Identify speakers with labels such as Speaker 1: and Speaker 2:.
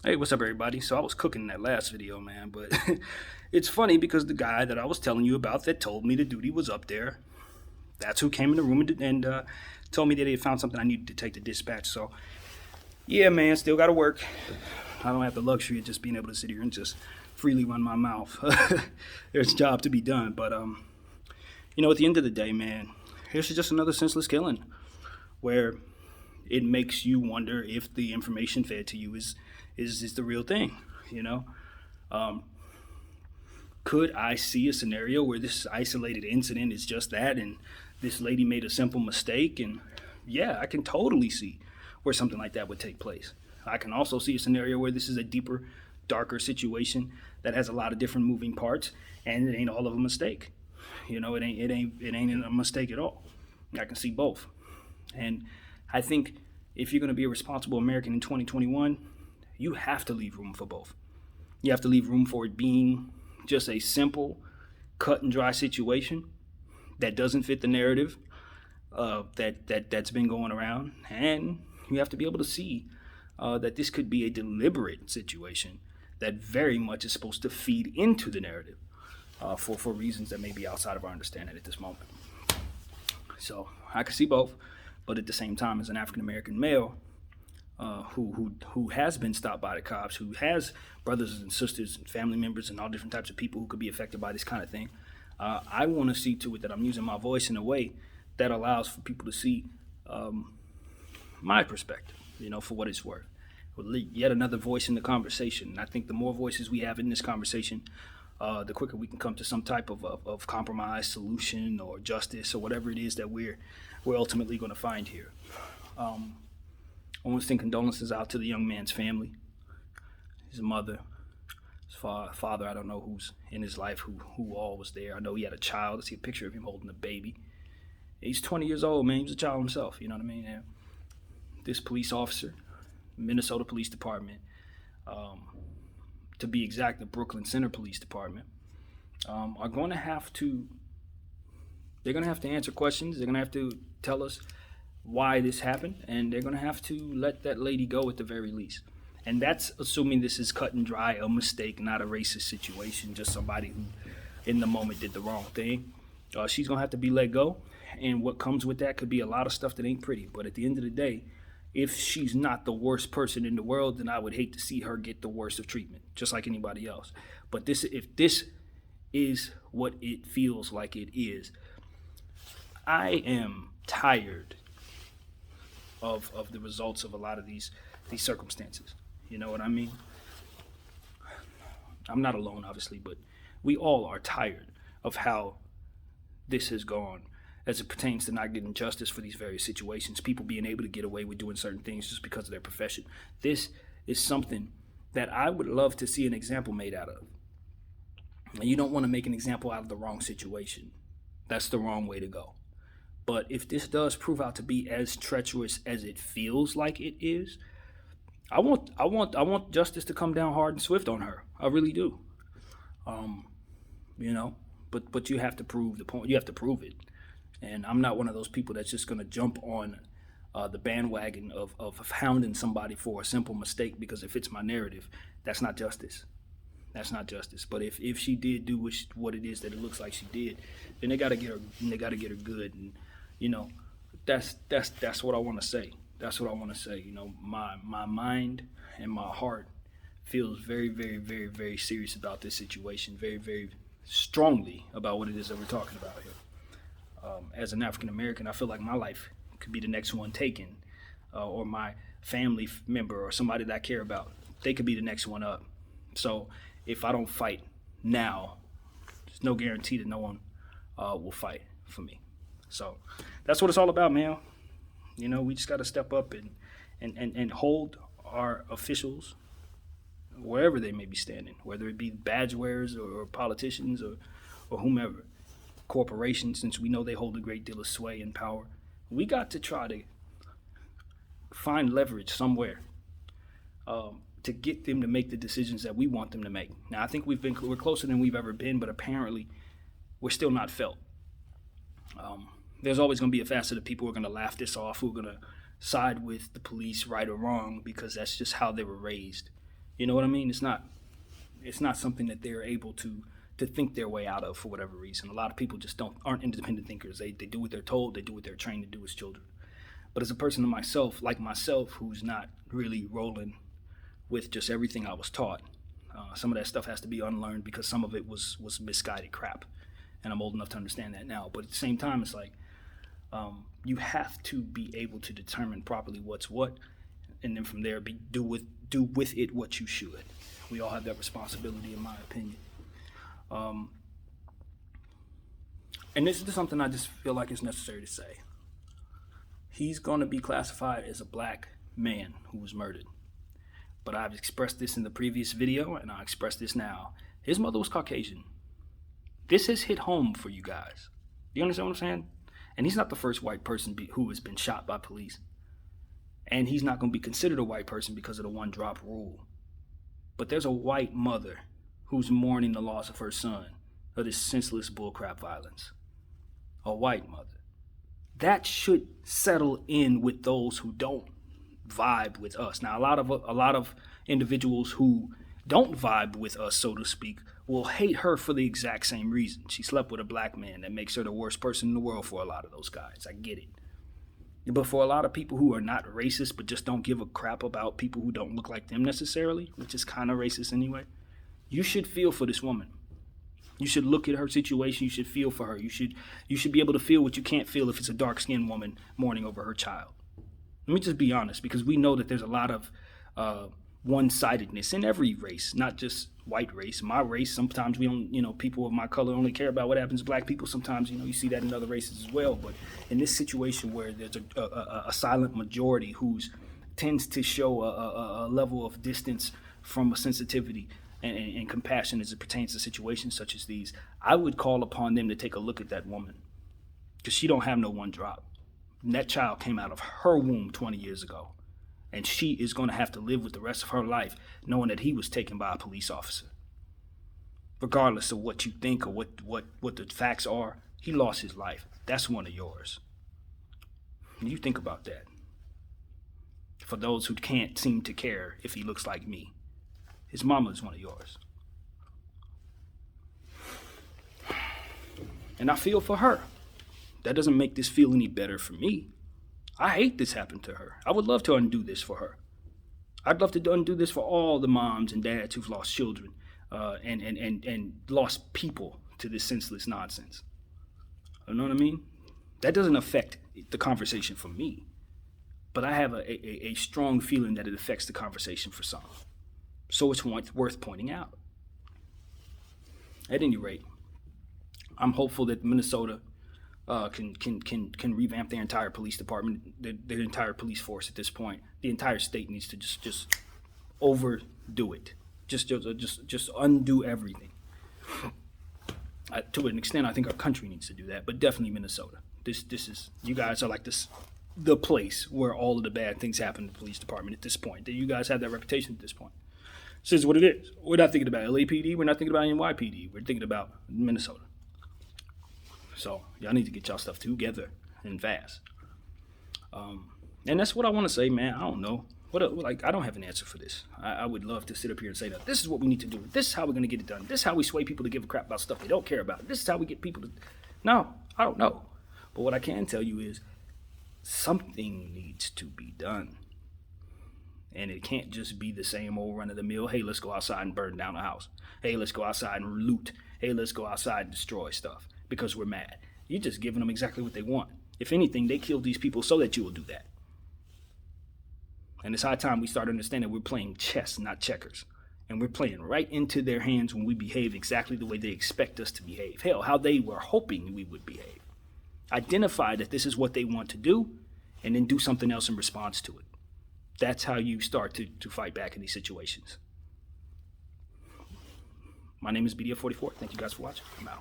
Speaker 1: Hey, what's up, everybody? So I was cooking in that last video, man, but it's funny because the guy that I was telling you about that told me the duty was up there, that's who came in the room and told me that he had found something I needed to take to dispatch. So, yeah, man, still got to work. I don't have the luxury of just being able to sit here and just freely run my mouth. There's a job to be done, but at the end of the day, man, here's just another senseless killing where it makes you wonder if the information fed to you is the real thing. You know, um, could I see a scenario where this isolated incident is just that, and this lady made a simple mistake? And yeah, I can totally see where something like that would take place. I can also see a scenario where this is a deeper, darker situation that has a lot of different moving parts, and it ain't all of a mistake. It ain't a mistake at all. I can see both. And I think if you're going to be a responsible American in 2021, you have to leave room for both. You have to leave room for it being just a simple, cut and dry situation that doesn't fit the narrative that's been going around, and you have to be able to see that this could be a deliberate situation that very much is supposed to feed into the narrative for reasons that may be outside of our understanding at this moment. So I can see both, but at the same time, as an African American male who has been stopped by the cops, who has brothers and sisters and family members and all different types of people who could be affected by this kind of thing, I want to see to it that I'm using my voice in a way that allows for people to see my perspective, for what it's worth. Yet another voice in the conversation. And I think the more voices we have in this conversation, the quicker we can come to some type of compromise, solution, or justice, or whatever it is that we're ultimately going to find here. I want to send condolences out to the young man's family, his mother, his father. I don't know who's in his life, who all was there. I know he had a child. I see a picture of him holding a baby. He's 20 years old, man. He was a child himself. You know what I mean? And this police officer, Minnesota Police Department, to be exact, the Brooklyn Center Police Department, are going to have to. They're going to have to answer questions. They're going to have to tell us why this happened, and they're going to have to let that lady go at the very least. And that's assuming this is cut and dry, a mistake, not a racist situation, just somebody who in the moment did the wrong thing. She's going to have to be let go, and what comes with that could be a lot of stuff that ain't pretty. But at the end of the day, if she's not the worst person in the world, then I would hate to see her get the worst of treatment, just like anybody else. But if this is what it feels like it is, I am tired of the results of a lot of these circumstances. You know what I mean? I'm not alone, obviously, but we all are tired of how this has gone as it pertains to not getting justice for these various situations, people being able to get away with doing certain things just because of their profession. This is something that I would love to see an example made out of. And you don't want to make an example out of the wrong situation. That's the wrong way to go. But if this does prove out to be as treacherous as it feels like it is, I want justice to come down hard and swift on her. I really do. Um, you know, but you have to prove the point. You have to prove it. And I'm not one of those people that's just going to jump on the bandwagon of hounding somebody for a simple mistake because it fits my narrative. That's not justice. That's not justice. But if she did do what it is that it looks like she did, then they got to get her. They got to get her good. And that's what I want to say. That's what I want to say. My mind and my heart feels very, very, very, very serious about this situation. Very, very strongly about what it is that we're talking about here. As an African American, I feel like my life could be the next one taken, or my family member or somebody that I care about, they could be the next one up. So if I don't fight now, there's no guarantee that no one will fight for me. So that's what it's all about, man. We just got to step up and hold our officials wherever they may be standing, whether it be badge wearers or politicians or whomever, corporations, since we know they hold a great deal of sway and power. We got to try to find leverage somewhere to get them to make the decisions that we want them to make. Now, I think we're closer than we've ever been, but apparently we're still not felt. There's always going to be a facet of people who are going to laugh this off, who are going to side with the police, right or wrong, because that's just how they were raised. You know what I mean? It's not something that they're able to think their way out of for whatever reason. A lot of people just aren't independent thinkers. They do what they're told, they do what they're trained to do as children. But as a person like myself, who's not really rolling with just everything I was taught, some of that stuff has to be unlearned because some of it was misguided crap. And I'm old enough to understand that now. But at the same time, it's like you have to be able to determine properly what's what, and then from there do with it what you should. We all have that responsibility, in my opinion. And this is something I just feel like it's necessary to say. He's going to be classified as a black man who was murdered. But I've expressed this in the previous video, and I express this now. His mother was Caucasian. This has hit home for you guys. You understand what I'm saying? And he's not the first white person who has been shot by police. And he's not going to be considered a white person because of the one-drop rule. But there's a white mother who's mourning the loss of her son of this senseless bullcrap violence. A white mother. That should settle in with those who don't vibe with us. Now, a lot of individuals who don't vibe with us, so to speak, will hate her for the exact same reason. She slept with a black man. That makes her the worst person in the world for a lot of those guys. I get it. But for a lot of people who are not racist but just don't give a crap about people who don't look like them necessarily, which is kind of racist anyway, you should feel for this woman. You should look at her situation. You should feel for her. You should be able to feel what you can't feel if it's a dark-skinned woman mourning over her child. Let me just be honest, because we know that there's a lot of one-sidedness in every race, not just white race. My race, sometimes we don't, people of my color only care about what happens to black people. Sometimes, you see that in other races as well. But in this situation where there's a silent majority who tends to show a level of distance from a sensitivity and compassion as it pertains to situations such as these, I would call upon them to take a look at that woman, because she don't have no one drop. And that child came out of her womb 20 years ago, and she is going to have to live with the rest of her life knowing that he was taken by a police officer. Regardless of what you think or what the facts are, he lost his life. That's one of yours. And you think about that. For those who can't seem to care if he looks like me, his mama is one of yours. And I feel for her. That doesn't make this feel any better for me. I hate this happened to her. I would love to undo this for her. I'd love to undo this for all the moms and dads who've lost children and lost people to this senseless nonsense. You know what I mean? That doesn't affect the conversation for me. But I have a strong feeling that it affects the conversation for some. So it's worth pointing out. At any rate, I'm hopeful that Minnesota can revamp their entire police department, their entire police force at this point. The entire state needs to just overdo it. Just undo everything. To an extent, I think our country needs to do that, but definitely Minnesota. This is, you guys are like the place where all of the bad things happen in the police department at this point. You guys have that reputation at this point. This is what it is. We're not thinking about LAPD. We're not thinking about NYPD. We're thinking about Minnesota. So y'all need to get y'all stuff together and fast. And that's what I want to say, man. I don't know. I don't have an answer for this. I would love to sit up here and say that this is what we need to do. This is how we're going to get it done. This is how we sway people to give a crap about stuff they don't care about. This is how we get people to... No, I don't know. But what I can tell you is something needs to be done. And it can't just be the same old run-of-the-mill, hey, let's go outside and burn down a house. Hey, let's go outside and loot. Hey, let's go outside and destroy stuff because we're mad. You're just giving them exactly what they want. If anything, they killed these people so that you will do that. And it's high time we start understanding we're playing chess, not checkers. And we're playing right into their hands when we behave exactly the way they expect us to behave. Hell, how they were hoping we would behave. Identify that this is what they want to do, and then do something else in response to it. That's how you start to fight back in these situations. My name is BDF44. Thank you guys for watching. I'm out.